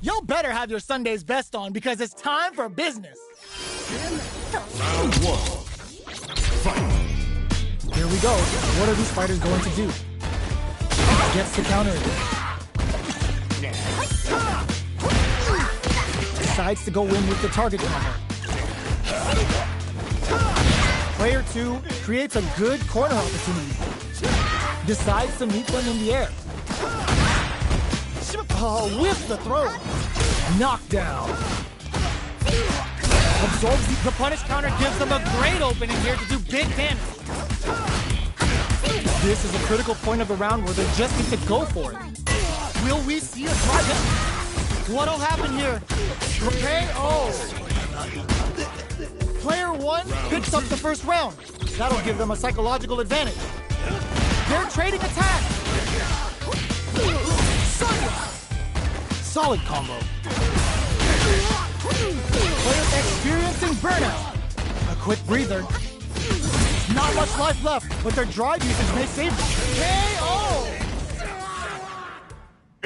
Y'all better have your Sunday's best on because it's time for business. Round one. Fight. Here we go. What are these fighters going to do? Gets the counter again. Decides to go in with the target combo. Player 2 creates a good corner opportunity. Decides to meet them in the air. With the throw. Knockdown. Absorbs the punish counter, gives them a great opening here to do big damage. This is a critical point of the round where they just need to go for it. Will we see a drive? What'll happen here? KO! Player 1 picks up the first round. That'll give them a psychological advantage. They're trading attack. Solid combo. Player experiencing burnout. A quick breather. Not much life left, but their drive usage may save them. KO!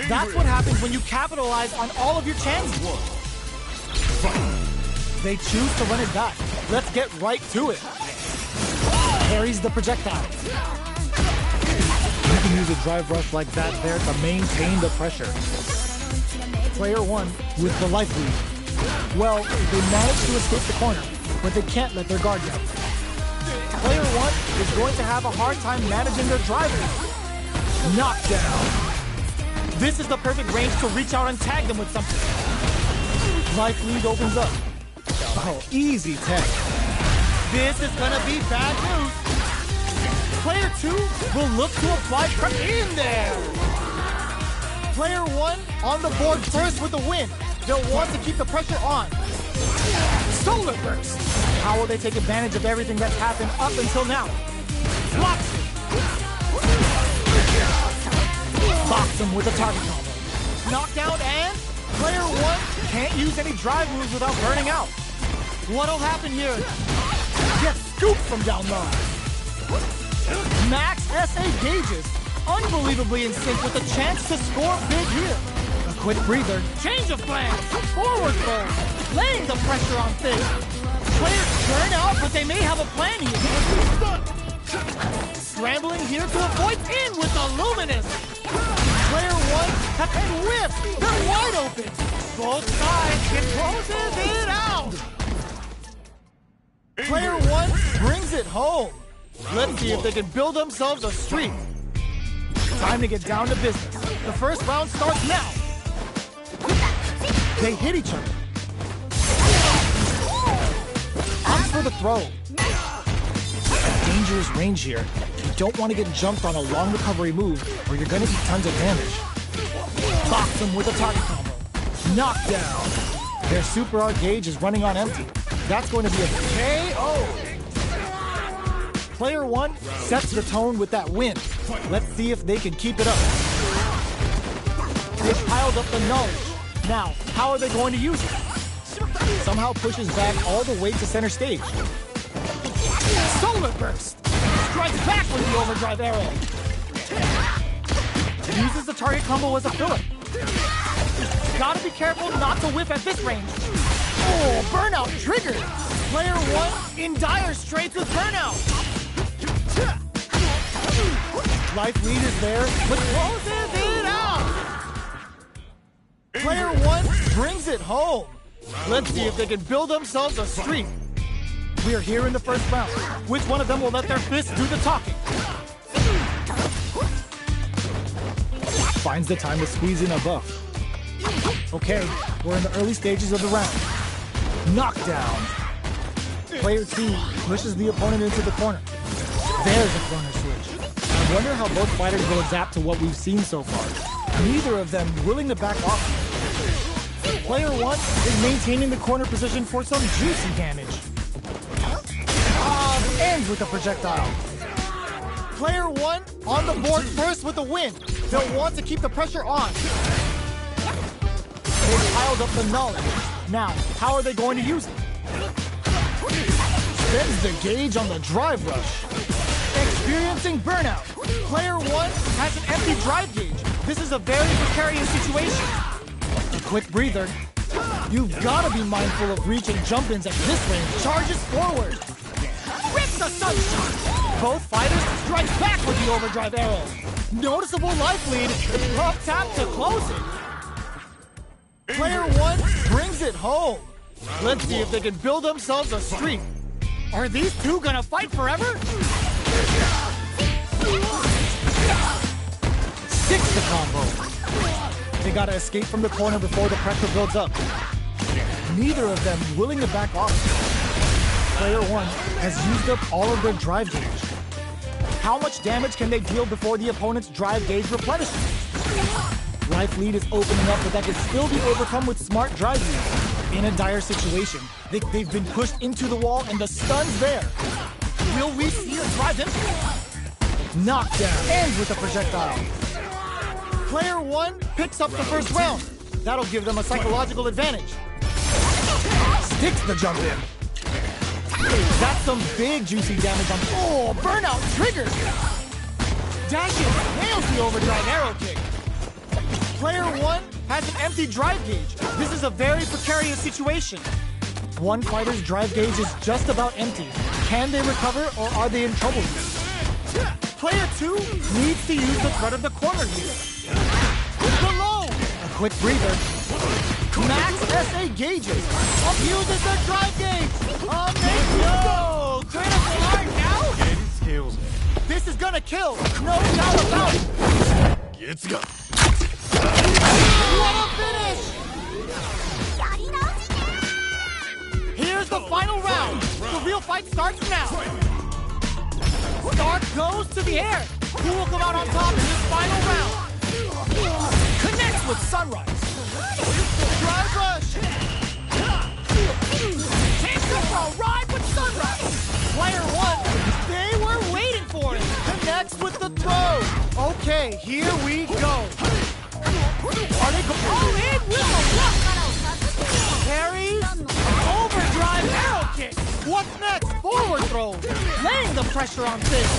That's what happens when you capitalize on all of your chances. They choose to run it back. Let's get right to it. Parries the projectile. You can use a drive rush like that there to maintain the pressure. Player 1 with the life lead. Well, they managed to escape the corner, but they can't let their guard down. Player 1 is going to have a hard time managing their driver. Knockdown. This is the perfect range to reach out and tag them with something. Life lead opens up. Oh, easy tag. This is gonna be bad news. Player 2 will look to apply pressure in there. Player 1 on the board first with the win. They'll want to keep the pressure on. Solar Burst. How will they take advantage of everything that's happened up until now? Blocks it. Box him with a target combo. Knockdown and player 1 can't use any drive moves without burning out. What'll happen here? Gets scooped from down low. Max SA gauges. Unbelievably in sync with a chance to score big here. A quick breather. Change of plans. Forward throw. Laying the pressure on Fizz. Players burn out, but they may have a plan here. Scrambling here to avoid in with the Luminous. Player 1 have been whipped. They're wide open. Both sides can closes it out. Player 1 brings it home. Let's see if they can build themselves a streak. Time to get down to business. The first round starts now. They hit each other. Opts for the throw. Dangerous range here. You don't want to get jumped on a long recovery move or you're going to eat tons of damage. Box them with a target combo. Knockdown. Their super art gauge is running on empty. That's going to be a KO. Player 1 sets the tone with that win. Let's see if they can keep it up. They've piled up the knowledge. Now, how are they going to use it? Somehow pushes back all the way to center stage. Solar Burst! Strikes back with the overdrive arrow. Uses the target combo as a filler. Gotta be careful not to whiff at this range. Oh, burnout triggered! Player 1 in dire straits with burnout. Life lead is there, but closes it out! Player 1 brings it home. Let's see if they can build themselves a streak. We are here in the first round. Which one of them will let their fists do the talking? Finds the time to squeeze in a buff. Okay, we're in the early stages of the round. Knockdown. Player 2 pushes the opponent into the corner. There's a corner switch. I wonder how both fighters will adapt to what we've seen so far. Neither of them willing to back off. Player 1 is maintaining the corner position for some juicy damage. Ends with a projectile. Player 1 on the board first with a win. They'll want to keep the pressure on. They've piled up the knowledge. Now, how are they going to use it? Spends the gauge on the drive rush. Experiencing burnout. Player 1 has an empty drive gauge. This is a very precarious situation. A quick breather. You've got to be mindful of reaching jump-ins at this range. Charges forward. Rips a sunshot. Both fighters strike back with the overdrive arrow. Noticeable life lead. Up tap to close it. Player one brings it home. Let's see if they can build themselves a streak. Are these two gonna fight forever? Six the combo. They gotta escape from the corner before the pressure builds up. Neither of them willing to back off. Player one has used up all of their drive gauge. How much damage can they deal before the opponent's drive gauge replenishes? Life lead is opening up, but that can still be overcome with smart drive use. In a dire situation, they've been pushed into the wall and the stun's there. Will we see a drive in? Knockdown ends with a projectile. Player one picks up the first round. That'll give them a psychological advantage. Sticks the jump in. That's some big juicy damage on. Oh, burnout triggered. Dashes nails the overdrive arrow kick. Player one has an empty drive gauge. This is a very precarious situation. One fighter's drive gauge is just about empty. Can they recover or are they in trouble here? Player two needs to use the threat of the corner here. Below! A quick breather. Max SA gauges. Abuses their drive gauge. Yo! Critical art now? This is gonna kill. No doubt about it. What a finish! Here's the final round. The real fight starts now. Start goes to the air. Who will come out on top in this final round? Connects with Sunrise. Drive rush. Takes him for a ride with Sunrise. Player one, they were waiting for it. Connects with the throw. Okay, here we go. Are they going? Oh, in with the block. Carries. Overdrive arrow kick. What's next? Forward throw. Laying the pressure on Fizz.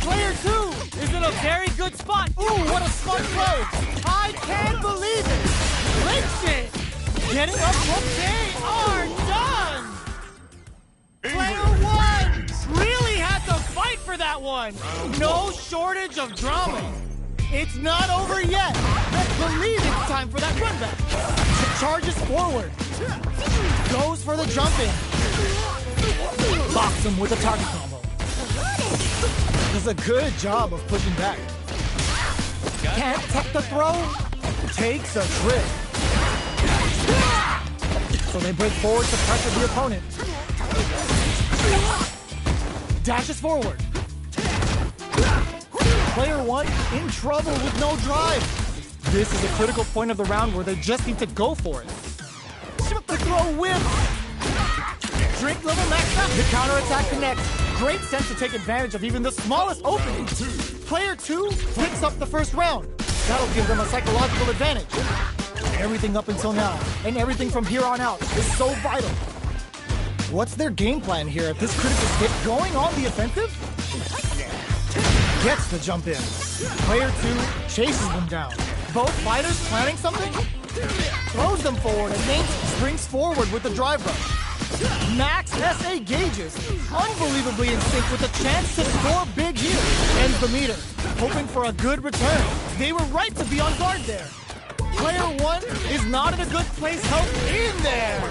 Player two is in a very good spot. Ooh, what a smart throw. I can't believe it. Links it. Getting up from they are done. Player one really had to fight for that one. No shortage of drama. It's not over yet. Let's believe it's time for that run back. Charges forward. Goes for the jump in. Box him with a target combo. Does a good job of pushing back. Can't tech the throw. Takes a trip. So they break forward to pressure the opponent. Dashes forward. Player one in trouble with no drive. This is a critical point of the round where they just need to go for it. The throw whip. Drink level maxed out. The counterattack connects. Great sense to take advantage of even the smallest opening. Player two picks up the first round. That'll give them a psychological advantage. Everything up until now, and everything from here on out, is so vital. What's their game plan here at this critical hit? Going on the offensive? Gets the jump in. Player two chases them down. Both fighters planning something? Throws them forward and Nate springs forward with the drive rush. Max SA gauges, unbelievably in sync with a chance to score big here. Ends the meter, hoping for a good return. They were right to be on guard there. Player one is not in a good place health in there.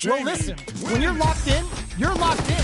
Well, listen, when you're locked in, you're locked in.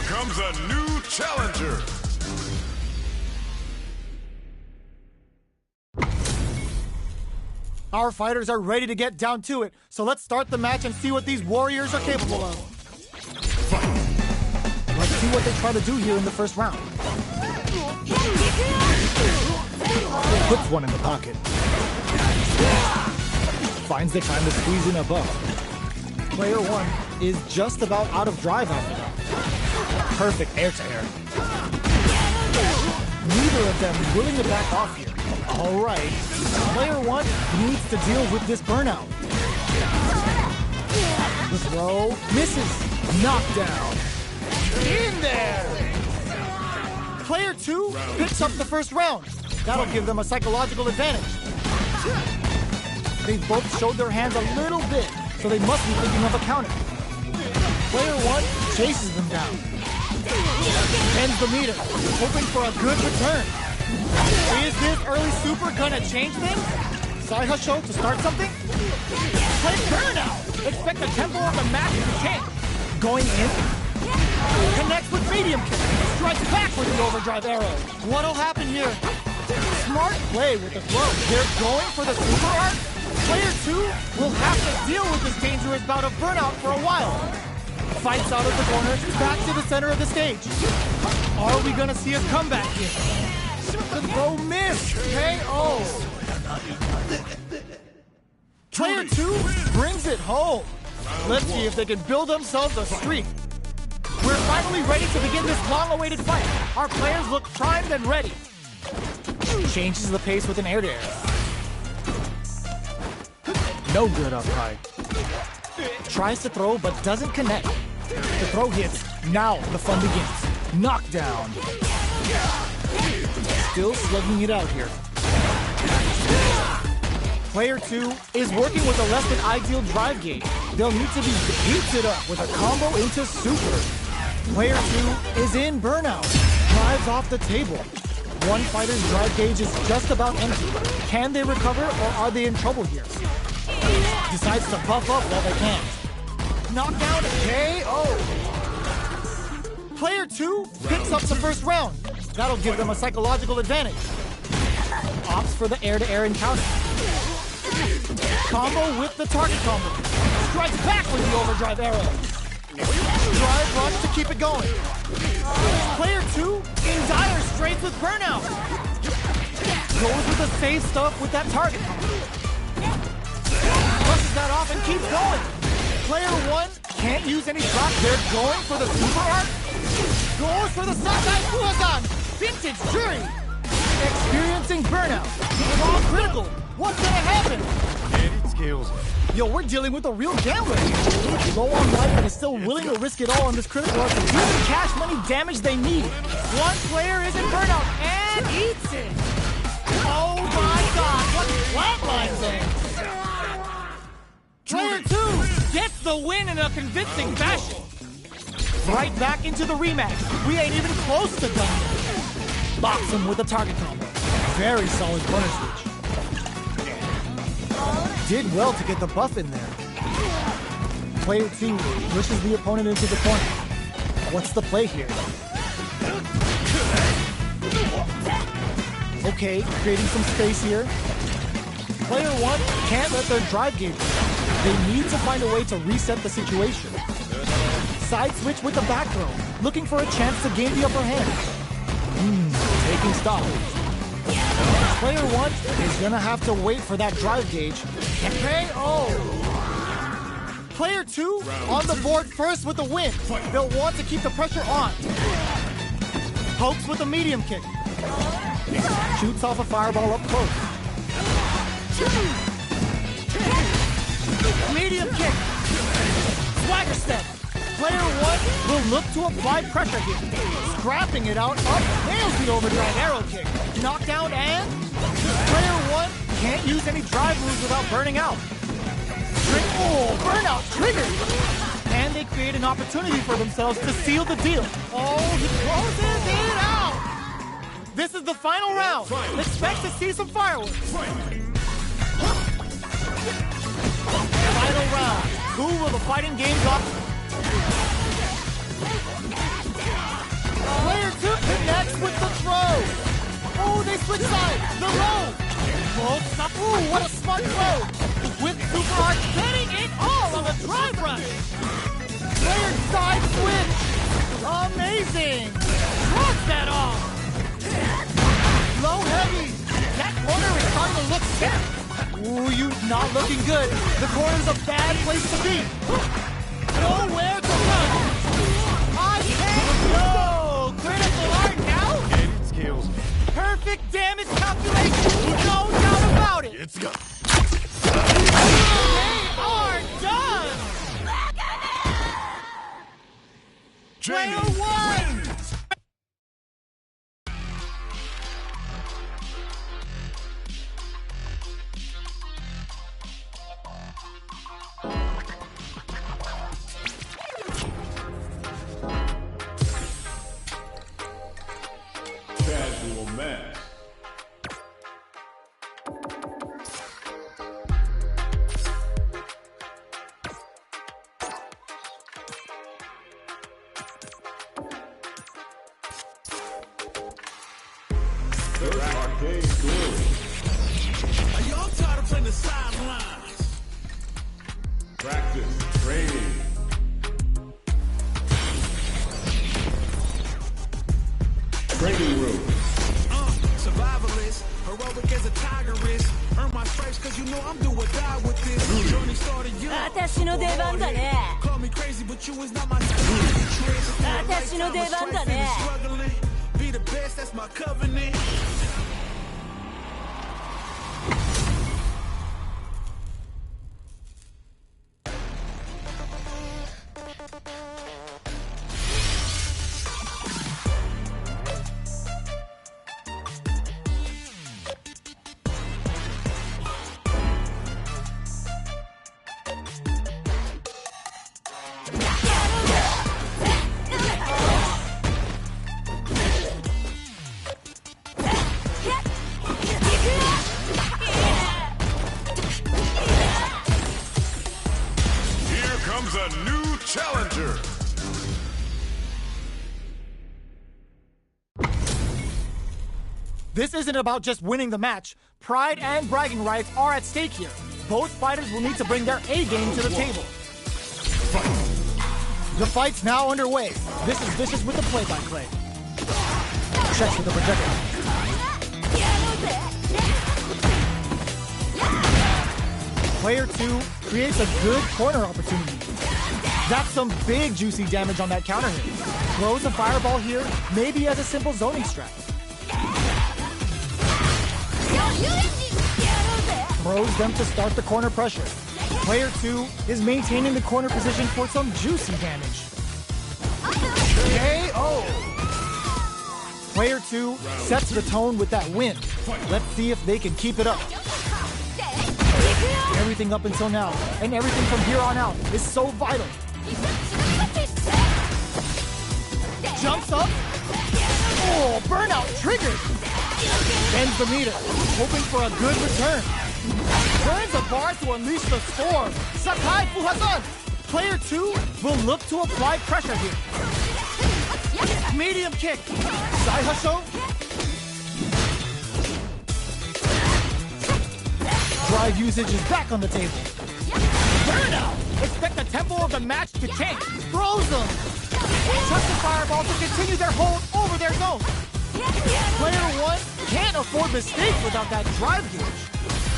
Comes a new challenger. Our fighters are ready to get down to it, so let's start the match and see what these warriors are capable of. Let's see what they try to do here in the first round. Puts one in the pocket. Finds the time to squeeze in above. Player one is just about out of drive after that. Perfect air-to-air. Neither of them willing to back off here. All right. Player one needs to deal with this burnout. The throw misses. Knockdown. In there! Player two picks up the first round. That'll give them a psychological advantage. They both showed their hands a little bit, so they must be thinking of a counter. Player one chases them down. Ends the meter, hoping for a good return. Is this early super gonna change things? Sai Hasho to start something? Play burnout! Expect the tempo of the match to change. Going in? Connects with medium kick. Strikes back with the overdrive arrow. What'll happen here? Smart play with the throw. They're going for the super art? Player two will have to deal with this dangerous bout of burnout for a while. Fights out of the corner, back to the center of the stage. Are we gonna see a comeback here? The throw missed. KO. Player two brings it home. Let's see if they can build themselves a streak. We're finally ready to begin this long-awaited fight. Our players look primed and ready. Changes the pace with an air-to-air. No good up high. Tries to throw but doesn't connect. The throw hits. Now the fun begins. Knockdown. Still slugging it out here. Player two is working with a less than ideal drive gauge. They'll need to be heated up with a combo into super. Player two is in burnout. Drives off the table. One fighter's drive gauge is just about empty. Can they recover or are they in trouble here? Decides to buff up while they can. Knockdown KO. Player two picks up the first round. That'll give them a psychological advantage. Opts for the air-to-air encounter. Combo with the target combo. Strikes back with the overdrive arrow. Drive rush to keep it going. Player two in dire straits with burnout. Goes with the safe stuff with that target combo. Brushes that off and keeps going. Player one can't use any drop. They're going for the super art. Goes for the Sakai Fuazan. Vintage Jury. Experiencing burnout. Raw critical. What's gonna happen? Yo, we're dealing with a real gambler here. Low on life and is still willing to risk it all on this critical art to give the cash money damage they need. One player is in burnout and eats it. Oh my god, what flatline thing? Player two gets the win in a convincing fashion. Right back into the rematch. We ain't even close to done yet. Box him with a target combo. Very solid corner switch. Did well to get the buff in there. Player two pushes the opponent into the corner. What's the play here? Okay, creating some space here. Player one can't let their drive gauge go. They need to find a way to reset the situation. Side switch with the back throw, looking for a chance to gain the upper hand. Taking stock. Player one is gonna have to wait for that drive gauge. KO! Player two on the board first with the win. They'll want to keep the pressure on. Pokes with a medium kick. Shoots off a fireball up close. Medium kick. Swagger step. Player one will look to apply pressure here. Scrapping it out, up, nails the overdrive arrow kick. Knockdown and player one can't use any drive moves without burning out. Burnout triggered. And they create an opportunity for themselves to seal the deal. Oh, he closes it out. This is the final round. Expect to see some fireworks. Final round. Who will the fighting game go? Player two connects with the throw. Oh, they switch sides. The roll. Ooh, what a smart throw. With super art getting it all on the drive rush. Player side switch. Amazing. Amazing! Cross that off! Low heavy! That corner is starting to look sick! Ooh, you not looking good. The corner's a bad place to be. Nowhere to run! I can't go! Critical art now? It kills me. Perfect damage calculation! No doubt about it! It's gone. They are done! Player Jamie one! wins. Casual match. The arcade duel. Y'all tired of playing the sidelines? Practice, training. Training room. Survivalist, heroic as a tigeress. Earn my stripes cause you know I'm do or die with this. Journey started young. 私の出番だね。 Call me crazy, but you is not my 私の出番だね。 struggling. Be the best, that's my covenant. Here comes a new challenger. This isn't about just winning the match. Pride and bragging rights are at stake here. Both fighters will need to bring their A game to the table. The fight's now underway. This is Vicious with the play-by-play. Checks with the projectile. Player 2 creates a good corner opportunity. That's some big juicy damage on that counter hit. Throws a fireball here, maybe as a simple zoning strat. Throws them to start the corner pressure. Player 2 is maintaining the corner position for some juicy damage. KO! Player 2 sets the tone with that win. Let's see if they can keep it up. Everything up until now, and everything from here on out, is so vital. Jumps up. Oh, burnout triggered. Bends the meter, hoping for a good return. Turns the bar to unleash the storm. Sakai Fuhazan. Player 2 will look to apply pressure here. Medium kick. Saihasho. Drive usage is back on the table. Burnout! Expect the tempo of the match to change. Throws them. Chucks the fireball to continue their hold over their zone. Player 1 can't afford mistakes without that drive gauge.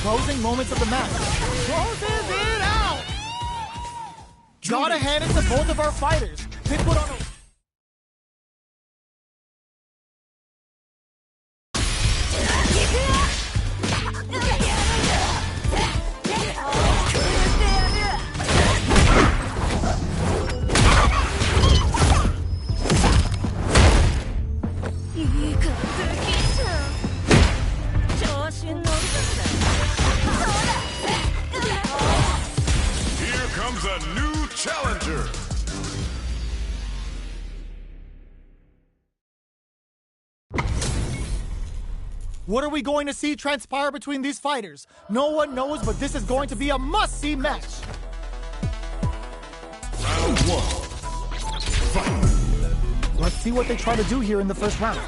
Closing moments of the match. Closes it out! Gotta hand it to both of our fighters. They put on a... Here comes a new challenger. What are we going to see transpire between these fighters? No one knows, but this is going to be a must-see match. Round 1. Fight. Let's see what they try to do here in the first round.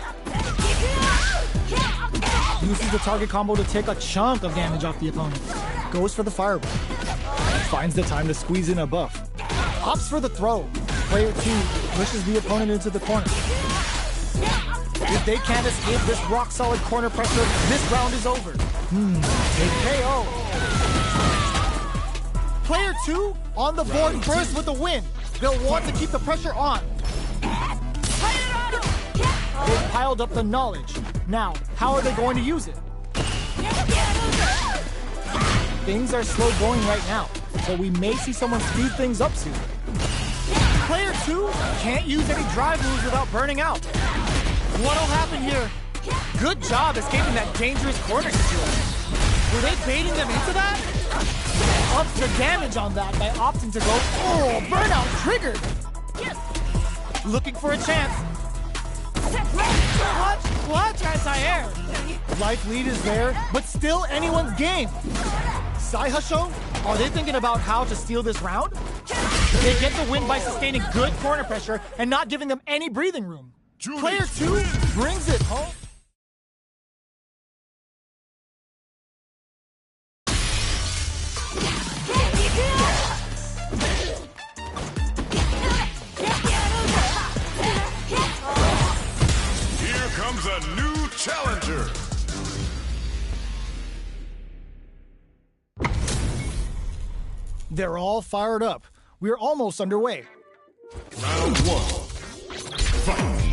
Uses the target combo to take a chunk of damage off the opponent. Goes for the fireball. Finds the time to squeeze in a buff. Opts for the throw. Player 2 pushes the opponent into the corner. If they can't escape this rock-solid corner pressure, this round is over. A KO. Player 2 on the board first with the win. They'll want to keep the pressure on. They've piled up the knowledge. Now, how are they going to use it? Things are slow going right now, but we may see someone speed things up soon. Player 2 can't use any drive moves without burning out. What'll happen here? Good job escaping that dangerous corner situation. Were they baiting them into that? Ups the damage on that by opting to go, burnout triggered. Looking for a chance. Watch anti-air. Life lead is there, but still anyone's game. Saihasho, are they thinking about how to steal this round? They get the win by sustaining good corner pressure and not giving them any breathing room. Player 2 brings it home. Here comes a new challenger. They're all fired up. We're almost underway. Round 1. Fight.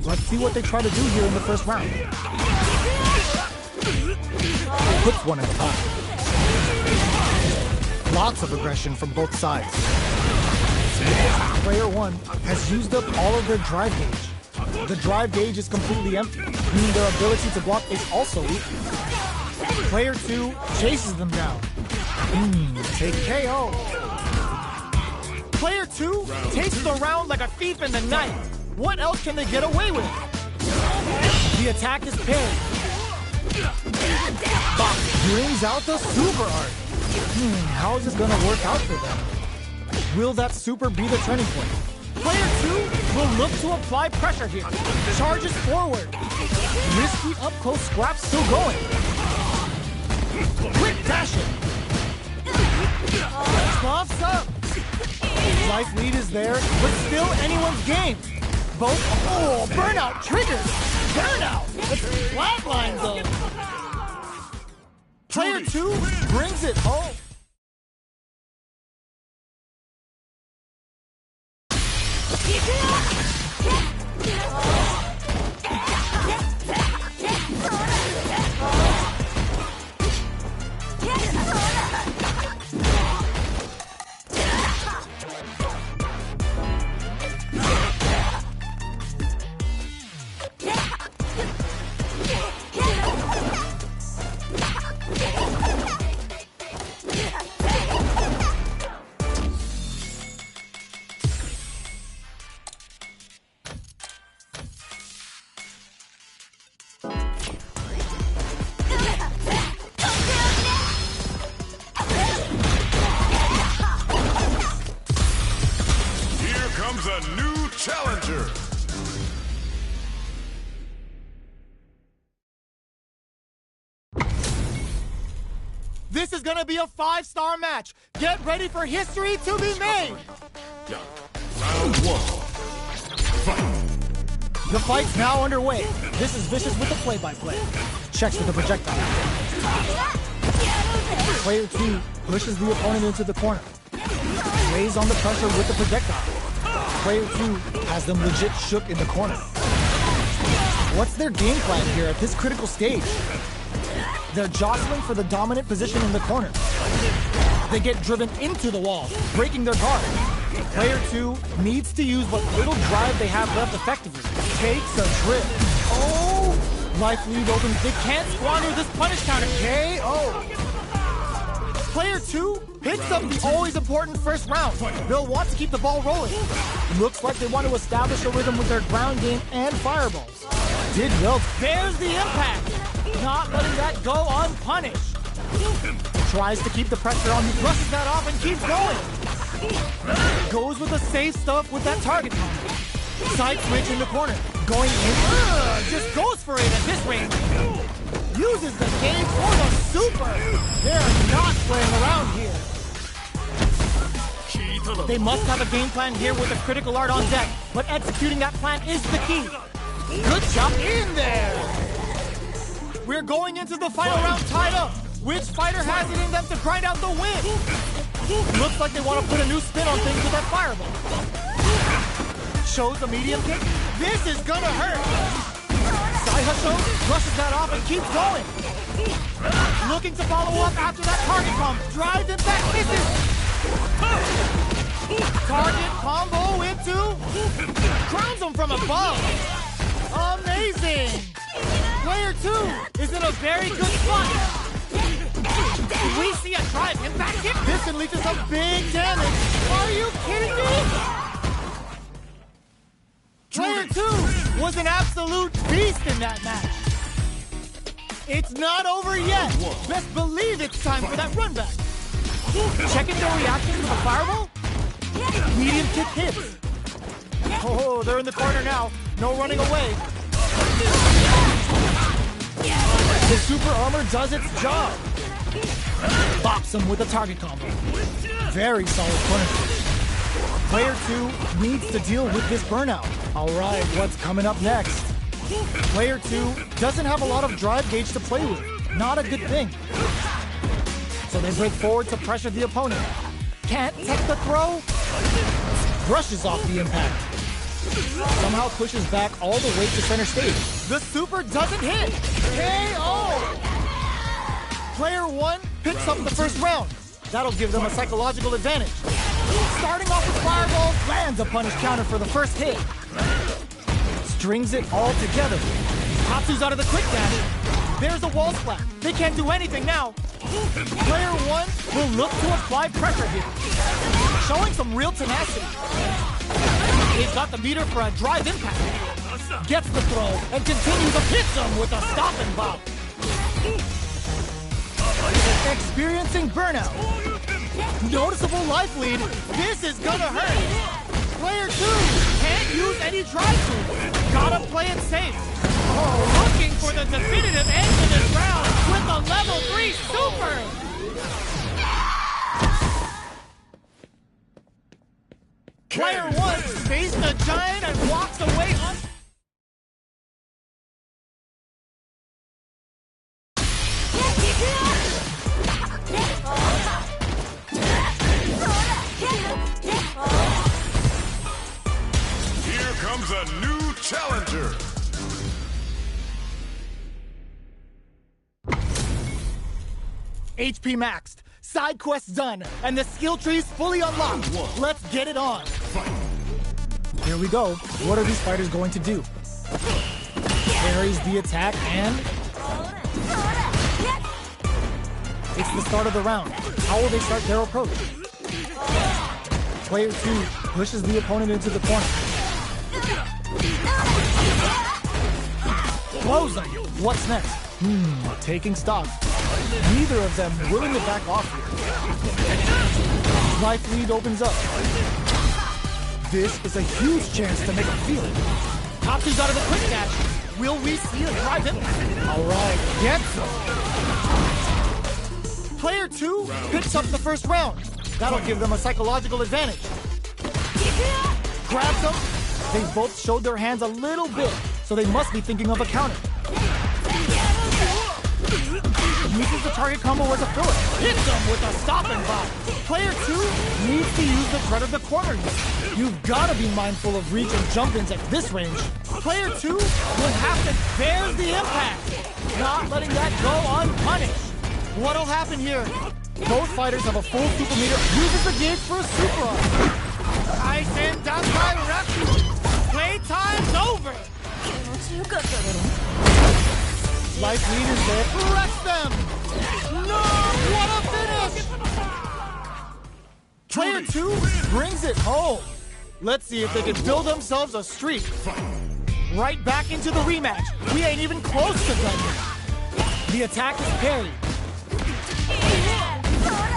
Let's see what they try to do here in the first round. Puts one at a time. Lots of aggression from both sides. Player 1 has used up all of their drive gauge. The drive gauge is completely empty, meaning their ability to block is also weak. Player 2 chases them down. Take KO. Player 2 takes the round like a thief in the night. What else can they get away with? The attack is parried. Bach brings out the super art. How is this going to work out for them? Will that super be the turning point? Player 2 will look to apply pressure here. Charges forward. Risky up-close scrap still going. Quick dashing. Swaps up. Life lead is there, but still anyone's game. Both, burnout triggers. Burnout. It's flatline though. Player 2 brings it home. A new challenger. This is gonna be a 5-star match. Get ready for history to be made. Round 1. Fight. The fight's now underway. This is Vicious with the play-by-play. Checks with the projectile. Player 2 pushes the opponent into the corner. Lays on the pressure with the projectile. Player 2 has them legit shook in the corner. What's their game plan here at this critical stage? They're jostling for the dominant position in the corner. They get driven into the wall, breaking their guard. Player 2 needs to use what little drive they have left effectively. Takes a trip. Life lead opens. They can't squander this punish counter. KO. Player 2 picks up the always important first round. They'll want to keep the ball rolling. Looks like they want to establish a rhythm with their ground game and fireballs. Did well. There's the impact. Not letting that go unpunished. Tries to keep the pressure on. He brushes that off and keeps going. Goes with the safe stuff with that target combo. Side switch in the corner. Going in. Just goes for it at this range. Uses the game for the super. They're not playing around here. They must have a game plan here with a critical art on deck, but executing that plan is the key. Good job in there! We're going into the final round tied up. Which fighter has it in them to grind out the win? Looks like they want to put a new spin on things with that fireball. Shows the medium kick. This is gonna hurt. Daihatsu brushes that off and keeps going. Looking to follow up after that target combo. Drives it back, misses. Target combo into. Crowns him from above. Amazing. Player 2 is in a very good spot. We see a drive impact kick. This unleashes some big damage. Are you kidding me? Player 2 was an absolute beast in that match. It's not over yet. Best believe it's time for that run back. Checking their reaction to the fireball. Medium kick hits. Oh, they're in the corner now. No running away. The super armor does its job. Bops him with a target combo. Very solid corner. Player 2 needs to deal with this burnout. All right, what's coming up next? Player 2 doesn't have a lot of drive gauge to play with. Not a good thing. So they break forward to pressure the opponent. Can't tech the throw. Brushes off the impact. Somehow pushes back all the way to center stage. The super doesn't hit. KO! Player 1 picks up the first round. That'll give them a psychological advantage. Starting off with fireball, lands a punish counter for the first hit. Strings it all together. Tatsu's out of the quick dash. There's a wall splat. They can't do anything now. Player 1 will look to apply pressure here. Showing some real tenacity. He's got the meter for a drive impact. Gets the throw and continues to hit them with a stop and bop. Experiencing burnout. Noticeable life lead. This is gonna hurt. Player 2 can't use any drive-through. Gotta play it safe. Oh, looking for the definitive end to this round with a level 3 super. Player 1 faced the giant and walks away on. Here comes a new challenger. HP maxed, side quests done, and the skill tree's fully unlocked. Let's get it on. Here we go. What are these fighters going to do? Parries the attack and... It's the start of the round. How will they start their approach? Player 2 pushes the opponent into the corner. Blows them. What's next? Taking stock. Neither of them willing to back off here. Life lead opens up. This is a huge chance to make a field. Tatsu's out of the quick dash. Will we see a drive impact? All right, gets him. Player 2 picks up the first round. That'll give them a psychological advantage. Grabs them. They both showed their hands a little bit, so they must be thinking of a counter. Uses the target combo as a filler. Hits them with a stop and bop. Player 2 needs to use the threat of the corner here. You've got to be mindful of reach and jump-ins at this range. Player 2 will have to bear the impact. Not letting that go unpunished. What'll happen here? Both fighters have a full super meter. Uses the gauge for a super arm. Kaisen Dankai Raku. Playtime's over. Life leaders there. Wreck them. No, what a finish. Player 2 brings it home. Let's see if they can build themselves a streak. Right back into the rematch. We ain't even close to done yet. The attack is parried.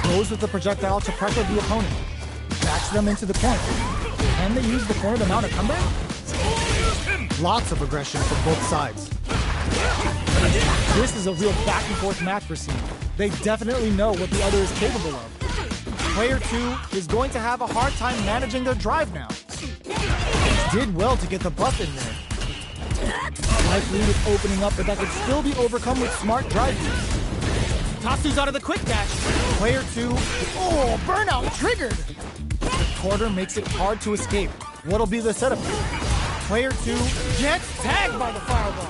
Goes with the projectile to pressure the opponent. Backs them into the corner. Can they use the corner to mount a comeback? Lots of aggression from both sides. This is a real back and forth match we're seeing. They definitely know what the other is capable of. Player 2 is going to have a hard time managing their drive now. Did well to get the buff in there. Life lead is opening up, but that could still be overcome with smart drive use. Tatsu's out of the quick dash. Player 2, oh, burnout triggered. The quarter makes it hard to escape. What'll be the setup here? Player 2 gets tagged by the fireball.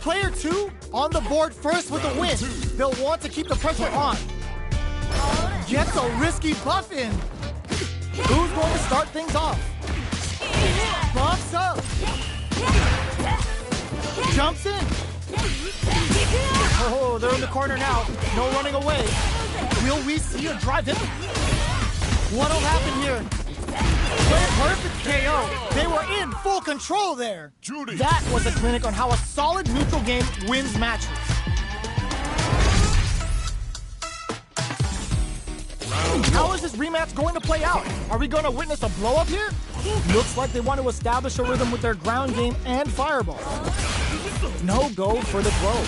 Player 2 on the board first with the win. They'll want to keep the pressure on. Gets a risky buff in. Who's going to start things off? Buffs up. Jumps in. Oh, they're in the corner now. No running away. Will we see a drive in? What'll happen here? Perfect KO. They were in full control there. Judy. That was a clinic on how a solid neutral game wins matches. How is this rematch going to play out? Are we going to witness a blow-up here? Looks like they want to establish a rhythm with their ground game and fireball. No go for the throw.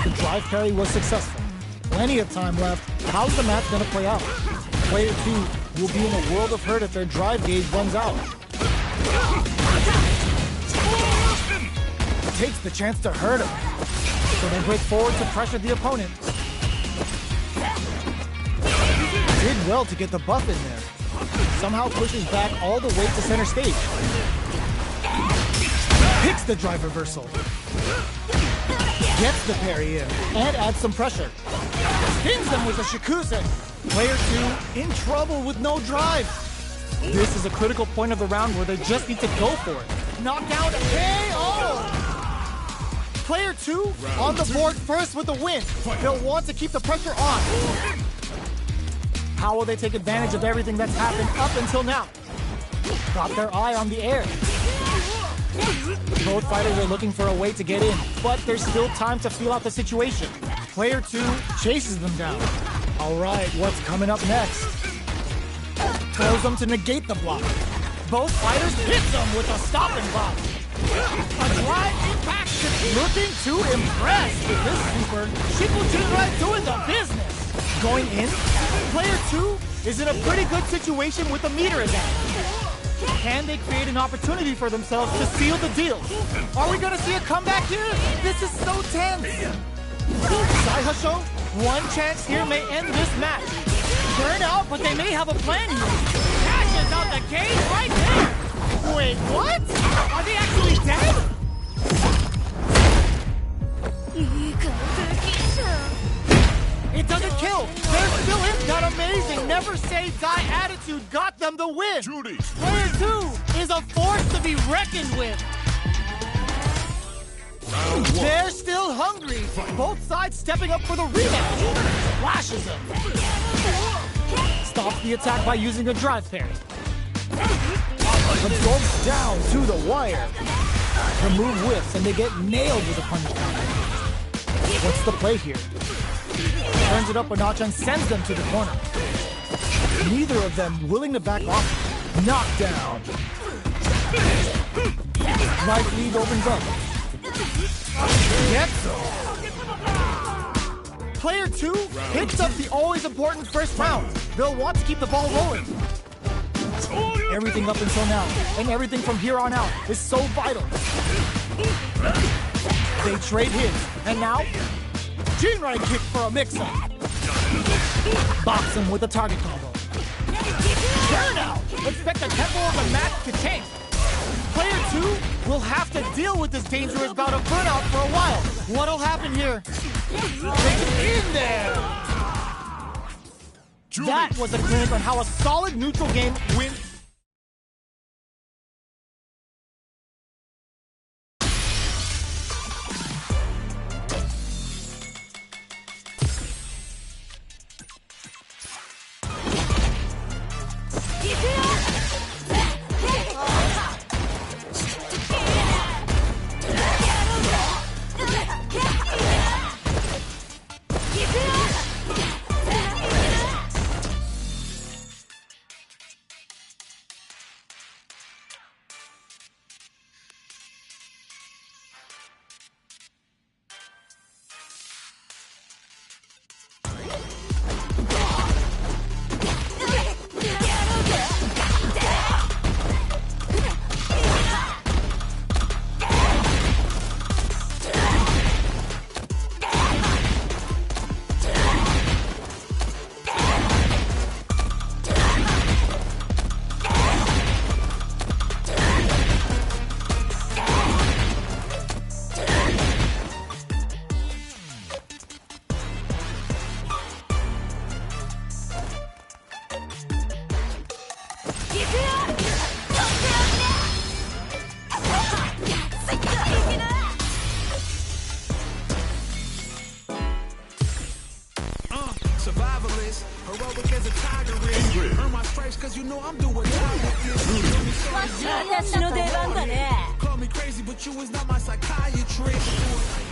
The drive parry was successful. Plenty of time left. How's the match going to play out? Player 2 will be in a world of hurt if their drive gauge runs out. Takes the chance to hurt him. So they break forward to pressure the opponent. Did well to get the buff in there. Somehow pushes back all the way to center stage. Picks the drive reversal. Gets the parry in and adds some pressure. Spins them with a Shikusen. Player 2 in trouble with no drive. This is a critical point of the round where they just need to go for it. Knockout KO! Player 2 on the board first with the win. They'll want to keep the pressure on. How will they take advantage of everything that's happened up until now? Got their eye on the air. Both fighters are looking for a way to get in, but there's still time to feel out the situation. Player 2 chases them down. All right, what's coming up next? Throws them to negate the block. Both fighters hit them with a stopping block. A drive impact. Looking to impress with this super. Shikujinrai doing the business. Going in, player 2 is in a pretty good situation with the meter advantage. Can they create an opportunity for themselves to seal the deal? Are we going to see a comeback here? This is so tense. Saihasho, one chance here may end this match. Burn out, but they may have a plan here. Cashes out the cage right there. Wait, what? Are they actually dead? It doesn't kill. They're still in. That amazing never say die attitude got them the win. Judy. Player 2 is a force to be reckoned with. They're still hungry. Both sides stepping up for the rematch. Flashes him. Stops the attack by using a drive parry. Absorbs down to the wire. The move whiffs and they get nailed with a punish counter. What's the play here? Turns it up a notch and sends them to the corner. Neither of them willing to back off. Knockdown. Right lead opens up. Gets him. Player 2 picks up the always important first round. They'll want to keep the ball rolling. Everything up until now, and everything from here on out, is so vital. They trade hits, and now, Jinrai kick for a mix-up. Box him with a target combo. Burnout! Expect the tempo of the match to change. Player 2 will have to deal with this dangerous bout of burnout for a while. What'll happen here? It's in there! That was a clinic on how a solid neutral game wins. stripes, cause you know I'm doing die with this. 私の出番だね。 Call me crazy, but you is not my psychiatrist.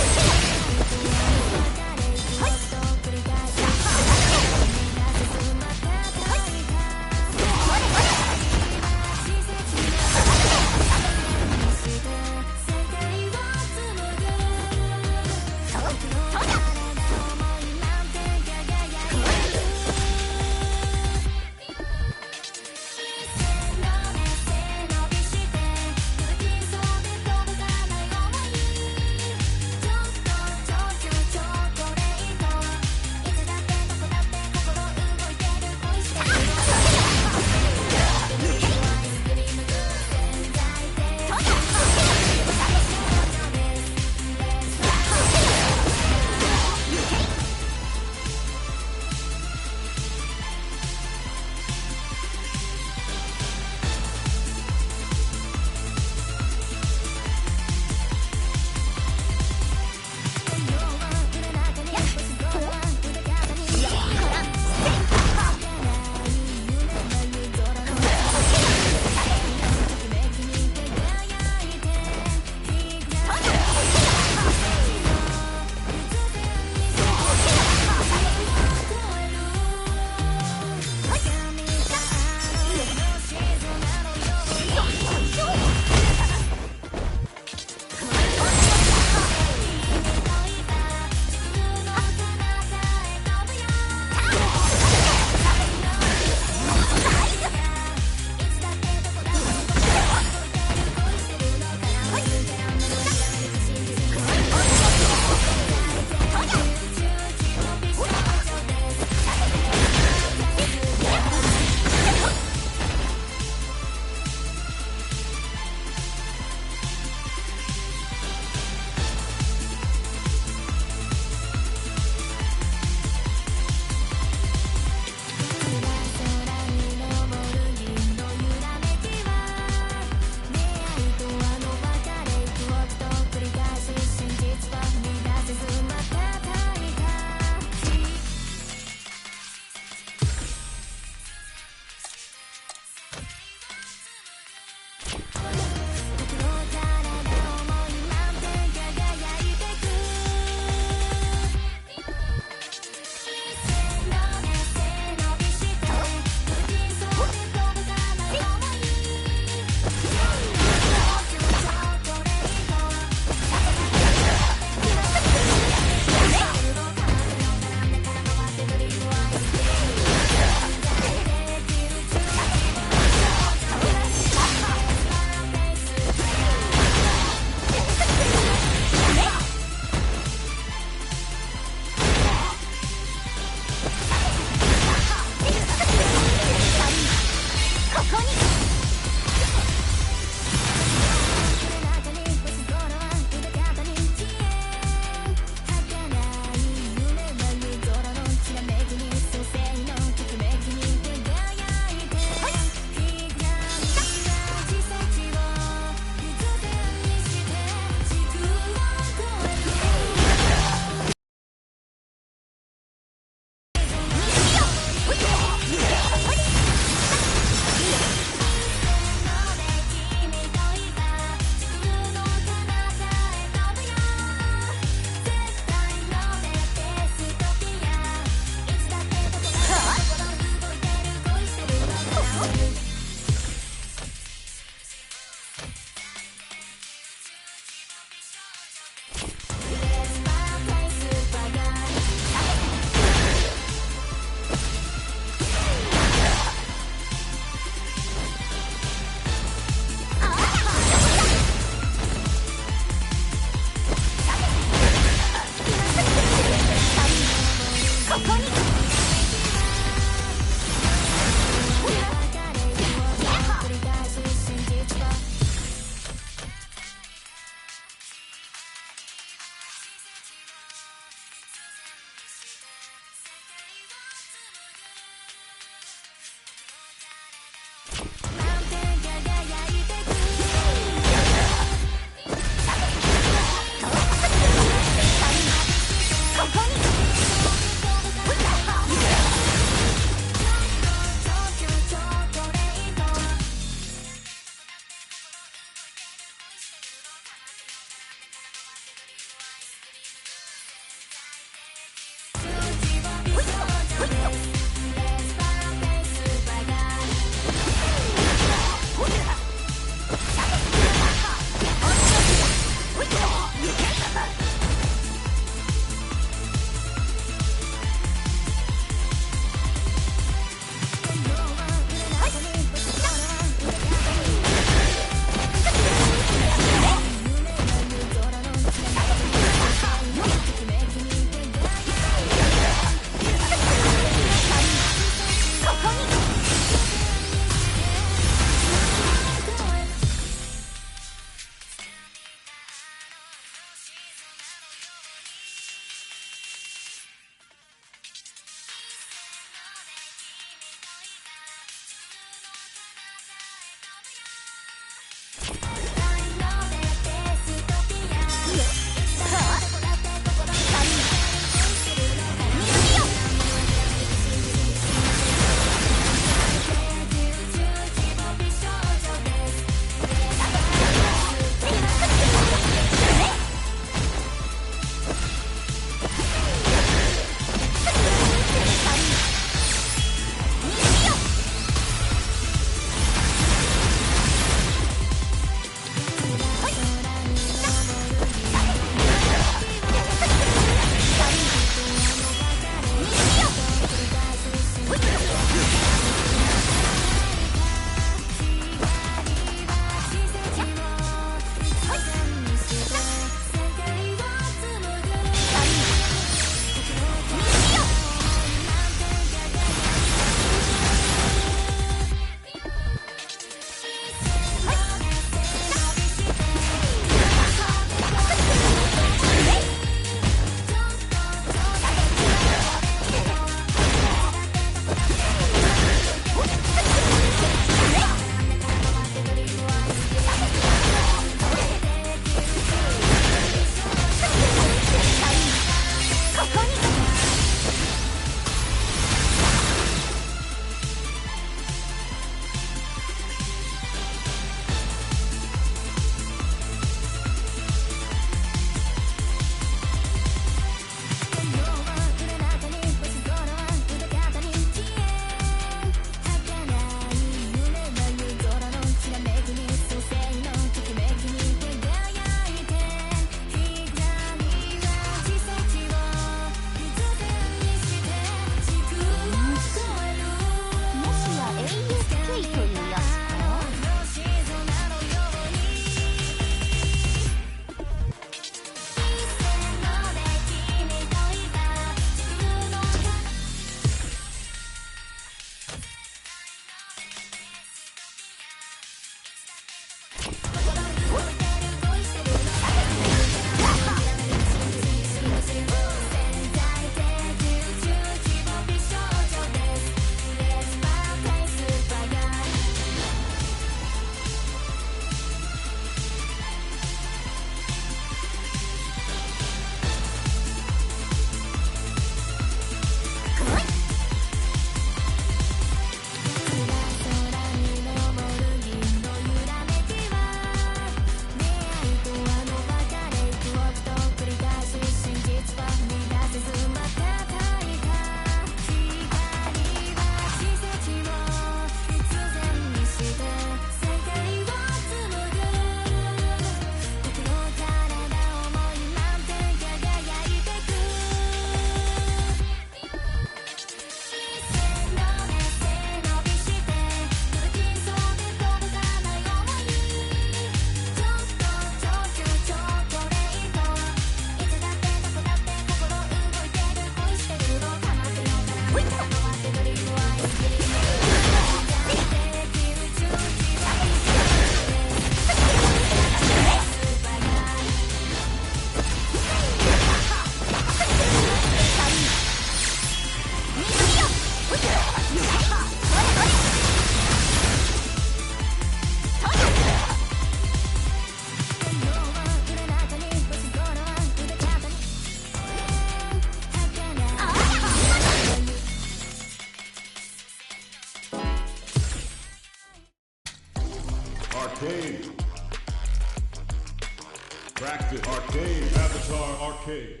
Practice. Arcade. Avatar Arcade.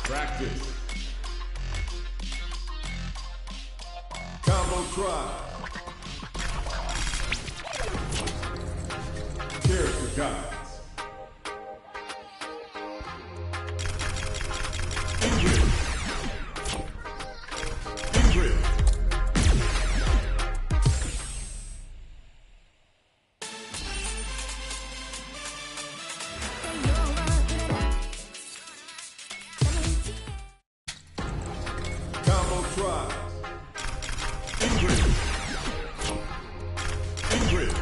Practice. Combo try. Character guides. Ingrid. Ingrid. Combo try. Ingrid. Ingrid.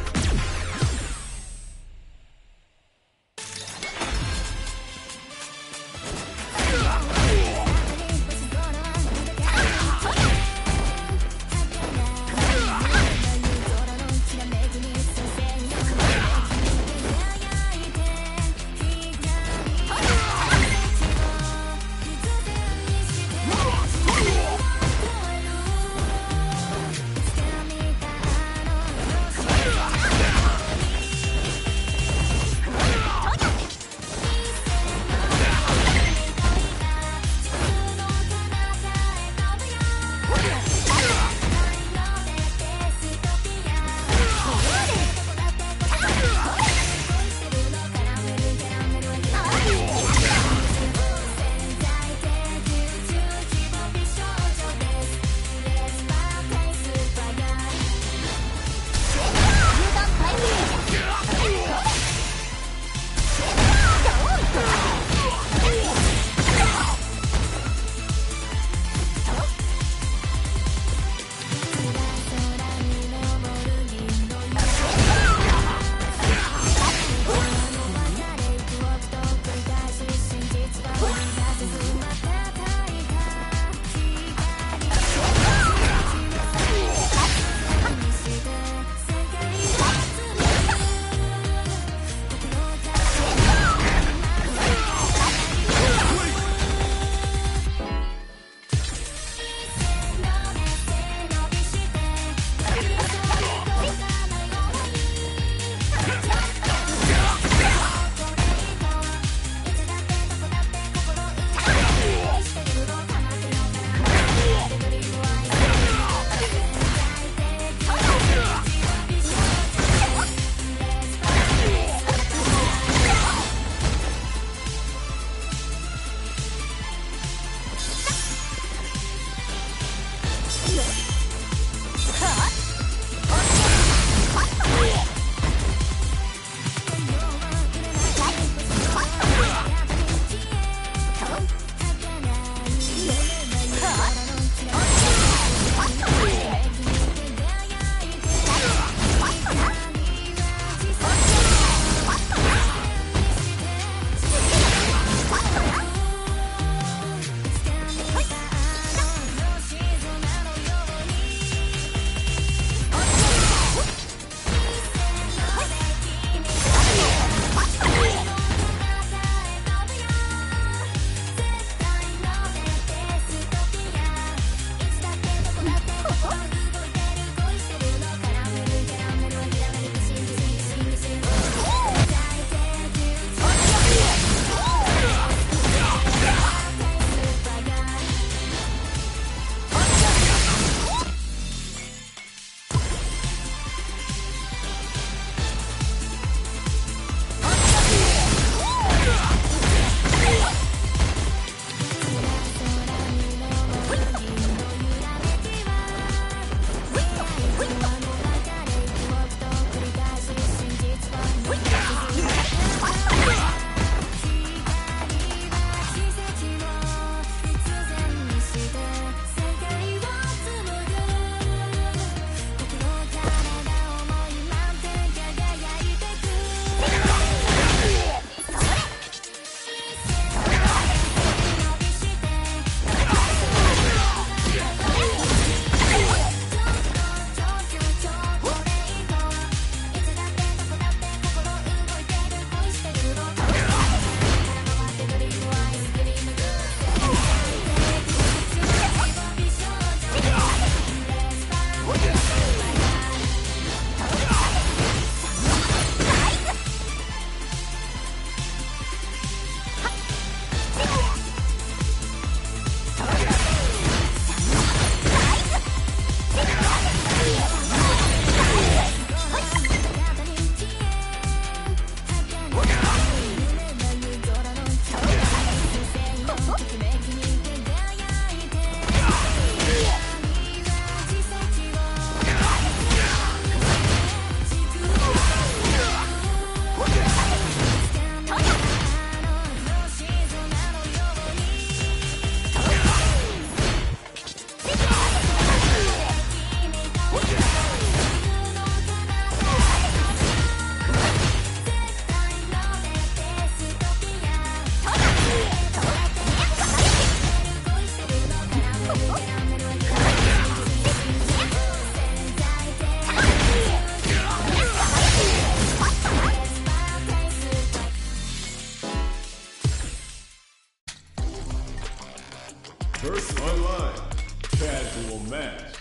Casual match.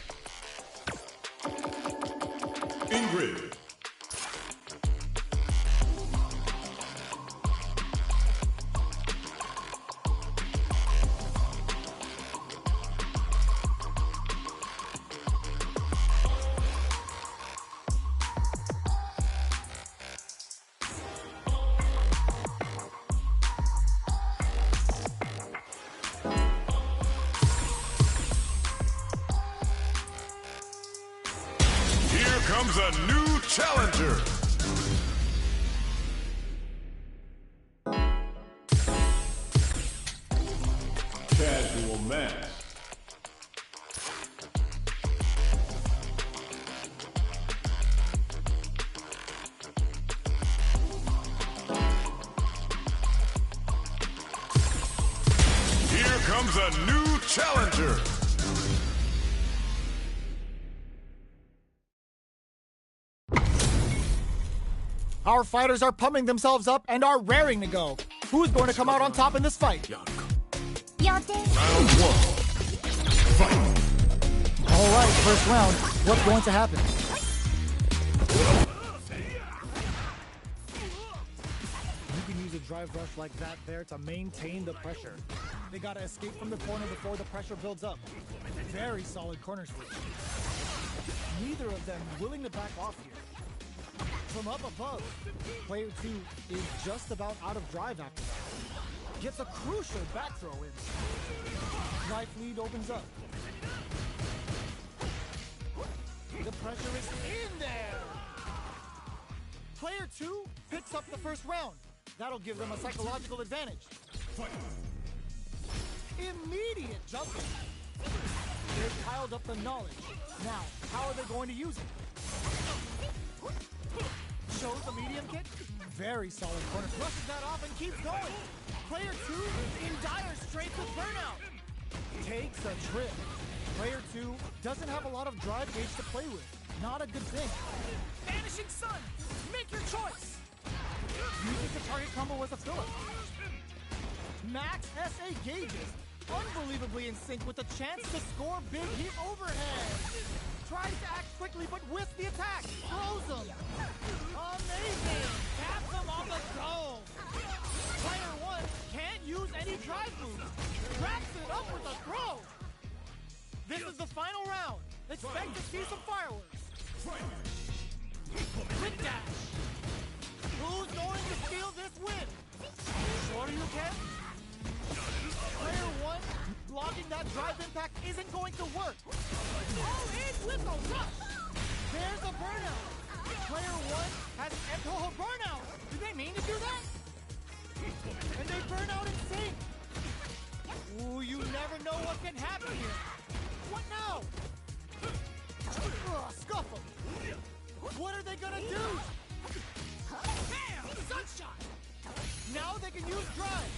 Ingrid. Here comes a new challenger. Casual match. Here comes a new challenger. Our fighters are pumping themselves up and are raring to go. Who's going to come out on top in this fight? Round one. Fight. All right, first round. What's going to happen? You can use a drive rush like that there to maintain the pressure. They got to escape from the corner before the pressure builds up. Very solid corner switch. Neither of them willing to back off here. From up above, player 2 is just about out of drive after that. Gets a crucial back throw in. Life lead opens up. The pressure is in there. Player 2 picks up the first round. That'll give them a psychological advantage. Immediate jumping. They've piled up the knowledge. Now, how are they going to use it? Shows the medium kick. Very solid corner. Flushes that off and keeps going. Player 2 in dire straits with burnout. Takes a trip. Player 2 doesn't have a lot of drive gauge to play with. Not a good thing. Vanishing Sun. Make your choice. Using the target combo as a filler. Max SA gauges. Unbelievably in sync with a chance to score big heat overhead. Tries to act quickly, but whiffs the attack. Throws him. Amazing. Taps him on the go. Player 1 can't use any drive moves. Wraps it up with a throw. This is the final round. Expect to see some fireworks. Quick dash. Who's going to steal this win? Sure you can. Player 1 blocking that drive impact isn't going to work. All in with a rush. There's a burnout. Player 1 has an Toho burnout. Did they mean to do that? And they burn out in sync. Ooh, you never know what can happen here. What now? Scuffle. What are they gonna do? Bam! Sunshot! Now they can use drive.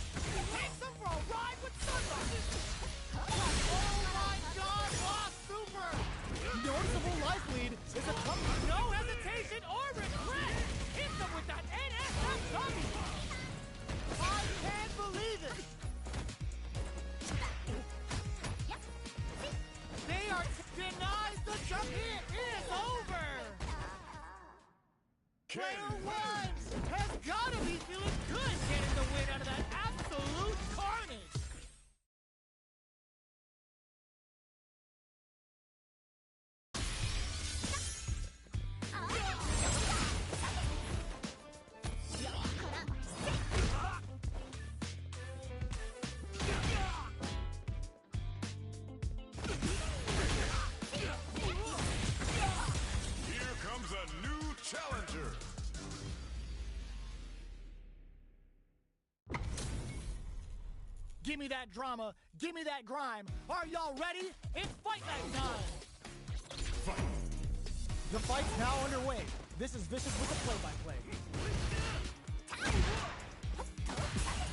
Takes them for a ride with Sunrise. Oh my God! Oh, super! Noticeable life lead is a come with no hesitation or regret. Hit them with that NSF dummy. I can't believe it. They are denied the jump. It is over. Player 1 has got to be feeling good getting the win out of that absolute carnage. Here comes a new challenger. Give me that drama. Give me that grime. Are y'all ready? It's fight night time. The fight's now underway. This is Vicious with the play-by-play.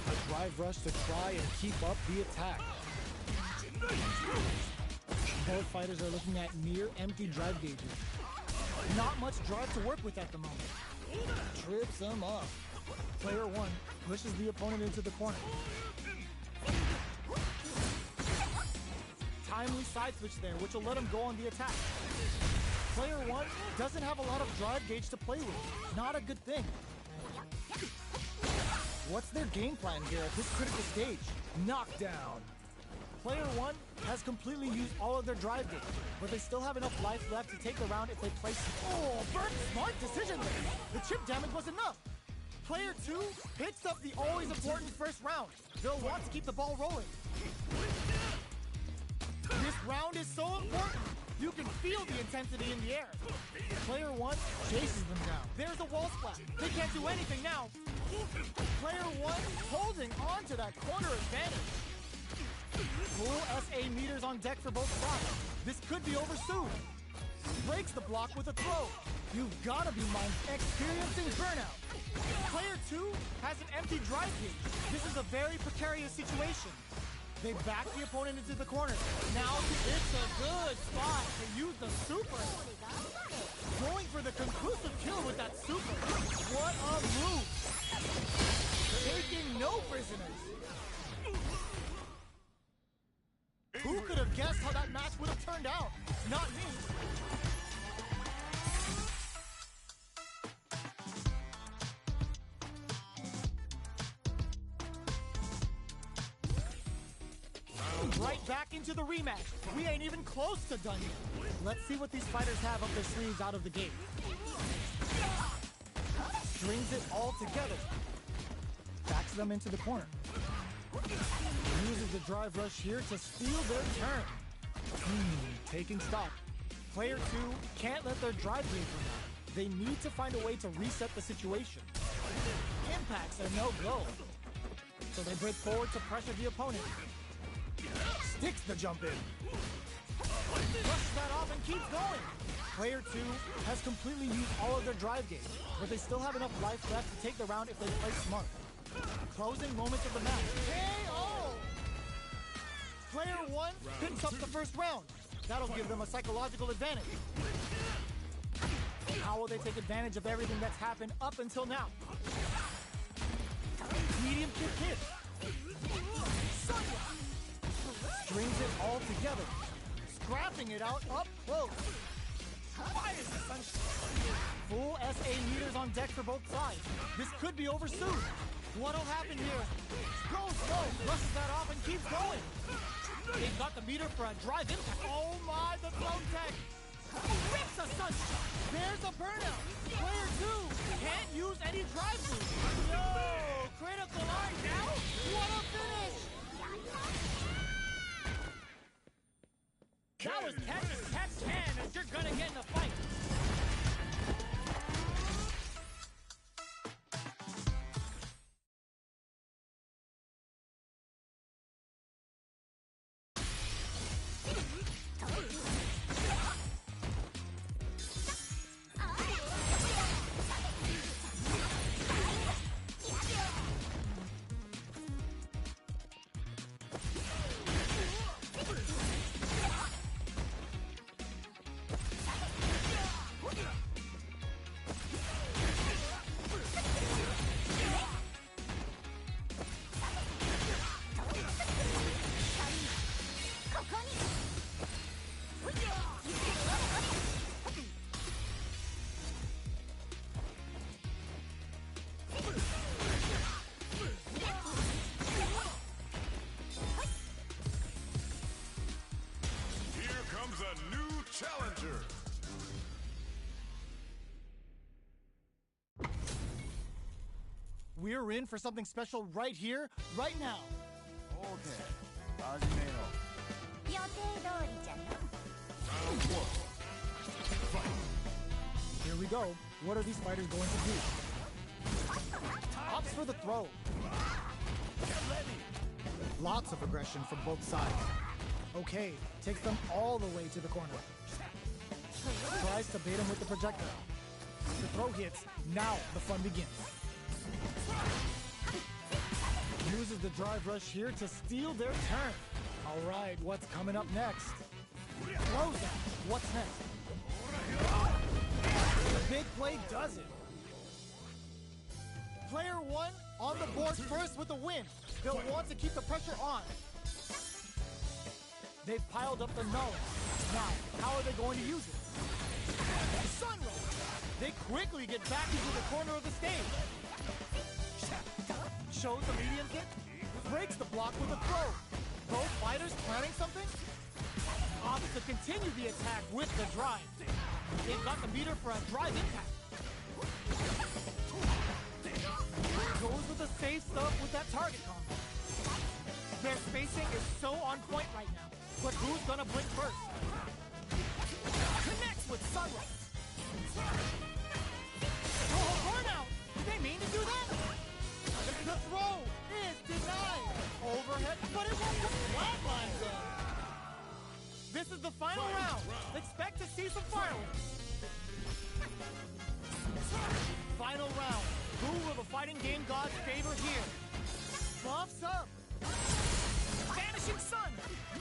A drive rush to try and keep up the attack. Both fighters are looking at near empty drive gauges. Not much drive to work with at the moment. Trips him up. Player 1 pushes the opponent into the corner. timely side switch there, which will let him go on the attack. Player 1 doesn't have a lot of drive gauge to play with. Not a good thing. What's their game plan here at this critical stage? Knockdown. Player 1 has completely used all of their drive gauge, but they still have enough life left to take the round if they place... Oh, Bert, smart decision there. The chip damage was enough. Player 2 picks up the always important first round. They'll want to keep the ball rolling. This round is so important. You can feel the intensity in the air. Player 1 chases them down. There's a wall splat. They can't do anything now. Player 1 holding on to that corner advantage. Full SA meters on deck for both sides. This could be over soon. Breaks the block with a throw. You've got to be experiencing burnout. Player 2 has an empty drive gauge. This is a very precarious situation. They back the opponent into the corner. Now it's a good spot to use the super. Going for the conclusive kill with that super. What a move. Taking no prisoners. Who could have guessed how that match would have turned out? Not me. Right back into the rematch. We ain't even close to done yet. Let's see what these fighters have up their sleeves out of the gate. Strings it all together. Backs them into the corner. Uses the drive rush here to steal their turn. Taking stock. Player 2 can't let their drive gauge run out. They need to find a way to reset the situation. Impacts are no go. So they break forward to pressure the opponent. Sticks the jump in. Brushes that off and keeps going. Player 2 has completely used all of their drive gauge, but they still have enough life left to take the round if they play smart. Closing moments of the match. KO! Player 1 picks up the first round. That'll give them a psychological advantage. How will they take advantage of everything that's happened up until now? Medium kick hit. Strings it all together. Scrapping it out up close. Fires the sunshine. Full SA meters on deck for both sides. This could be over soon. What'll happen here? Goes low, brushes that off and keeps going. They've got the meter for a drive impact. Oh my, the throw tech. Rips a sunshine. There's a burnout. Player 2 can't use any drive boost. No, critical line now. What a finish. That was catch as catch can, and you're gonna get in a fight. A new challenger. We're in for something special right here, right now. Okay, 始めよう。予定通りじゃな。 Round 1. Here we go. What are these fighters going to do? Opts for the throw. Lots of aggression from both sides. Okay, takes them all the way to the corner. Tries to bait him with the projectile. The throw hits. Now the fun begins. Uses the drive rush here to steal their turn. All right, what's coming up next? Throws it. What's next? The big play does it. Player 1 on the board first with a win. They'll want to keep the pressure on. They've piled up the knowledge. Now, how are they going to use it? Sunray! They quickly get back into the corner of the stage. Shows the medium kick, breaks the block with a throw. Both fighters planning something? Opts to continue the attack with the drive. They've got the meter for a drive impact. Goes with the safe stuff with that target combo. Their spacing is so on point right now. But who's gonna blink first? Connects with Sunrise. Oh, burnout! Did they mean to do that? The throw is denied. Overhead, but it won't go flatline though. This is the final round. Expect to see some fireworks. Final round. Who will the fighting game gods favor here? Buffs up. Vanishing Sun.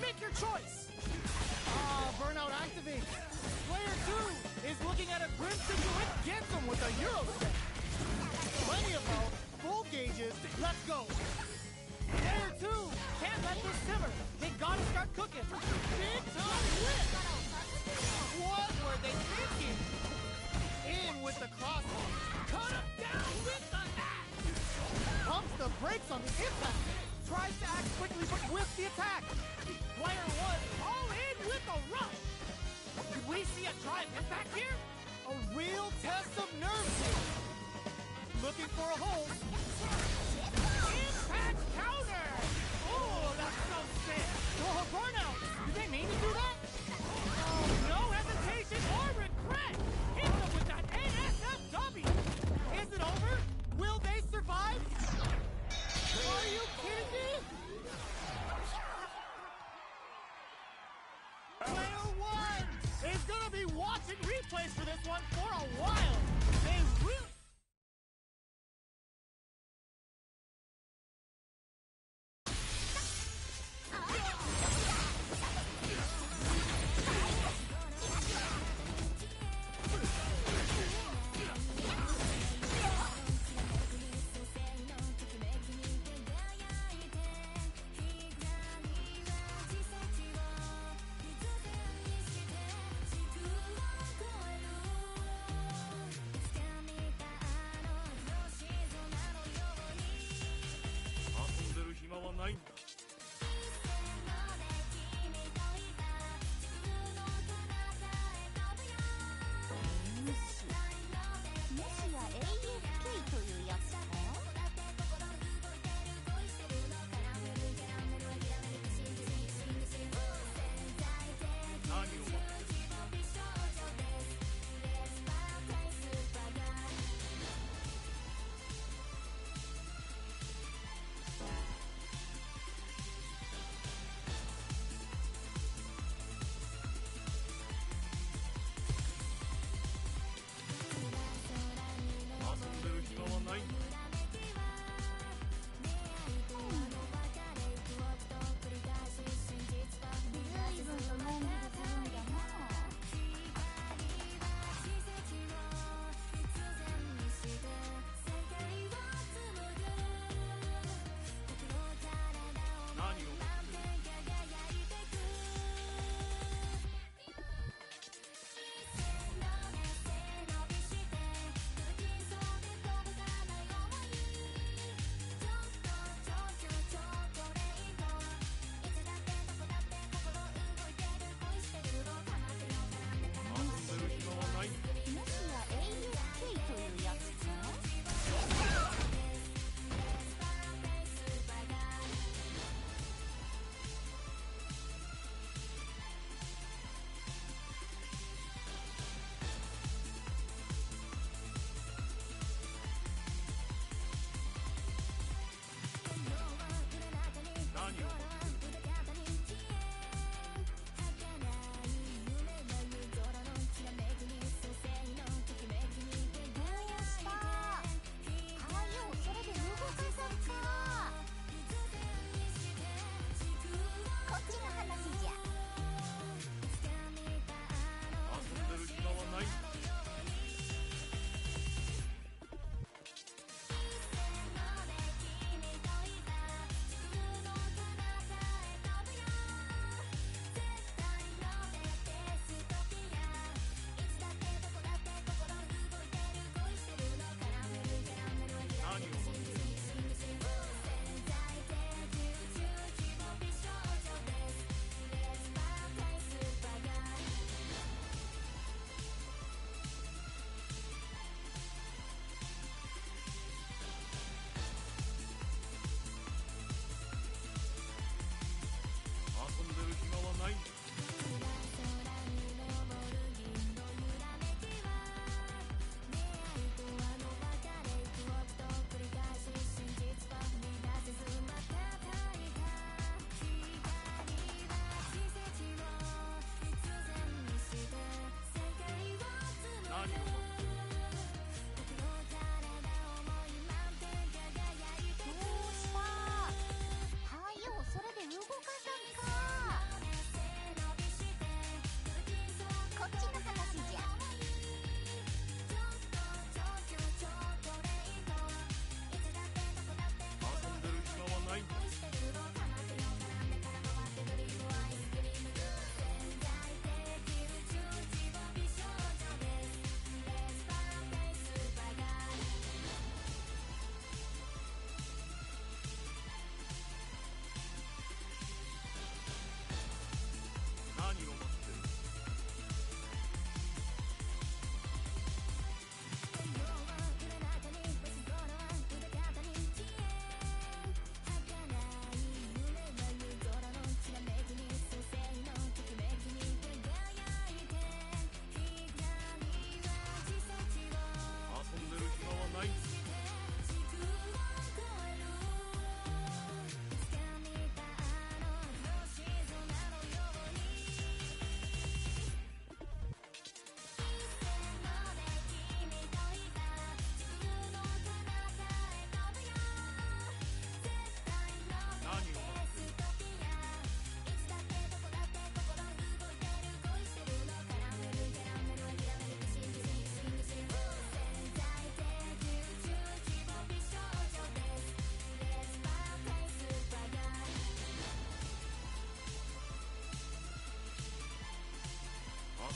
Make your choice. Burnout activates. Player 2 is looking at a Crimson Druid gets him with a Euro step. Plenty of health. Full gauges. Let's go. Player 2 can't let this simmer. They gotta start cooking. Big time whip. What were they thinking? In with the crossbar. Cut him down with the axe. Pumps the brakes on the impact. Tries to act quickly but whiffs the attack. Player 1 all in with a rush. Did we see a drive impact here? A real test of nerve here. Looking for a hold. Impact counter! Oh, that's so sick. Oh, burnout! Did they mean to do that? Oh, no hesitation or regret! Hit them with that NSFW! Is it over? Will they survive? Are you kidding me? Player 1 is gonna be watching replays for this one for a while. They really...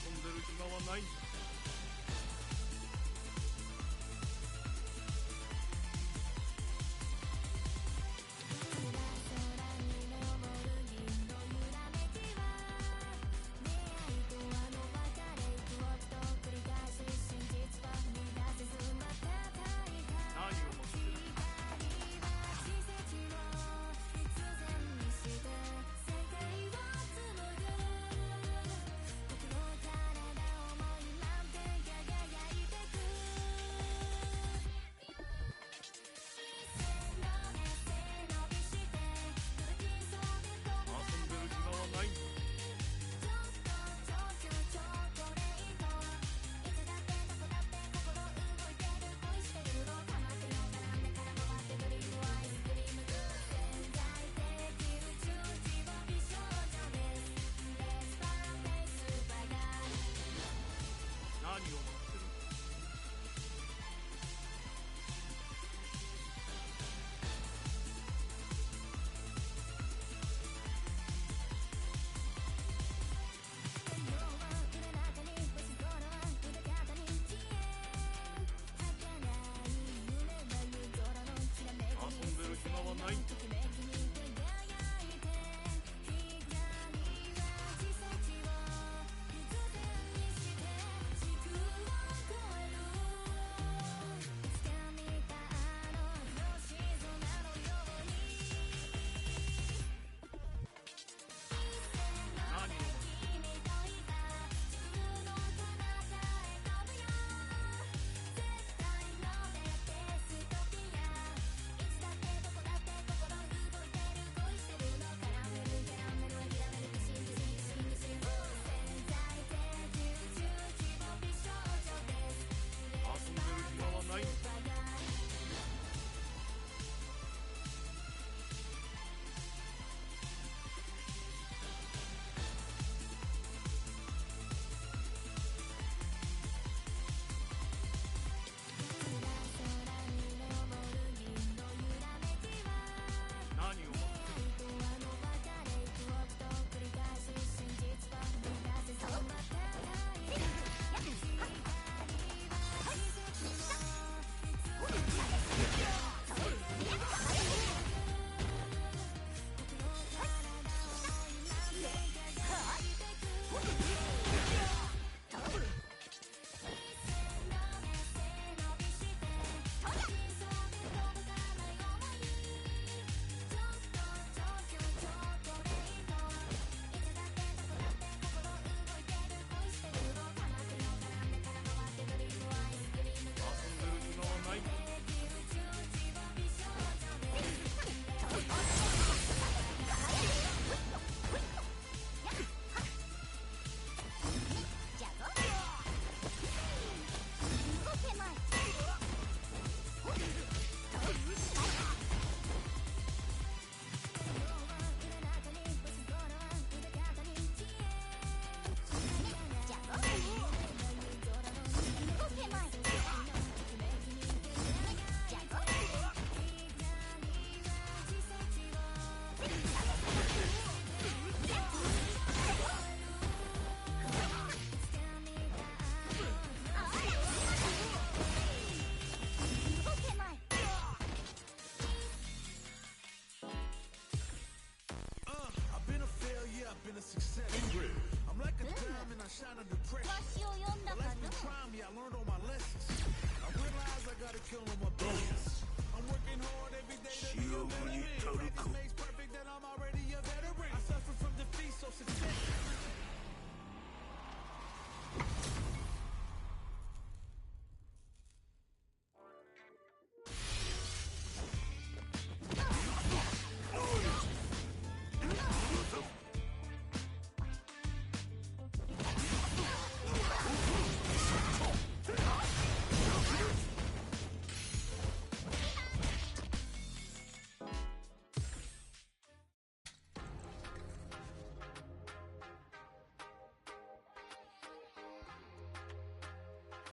遊んでる暇はないんだ。何を待ってる。遊んでる暇はないんだ。I've been a success. I'm like a diamond, I shine under pressure. わしを呼んだか Life's の been trying me, I learned all my lessons. I realized I gotta kill them up.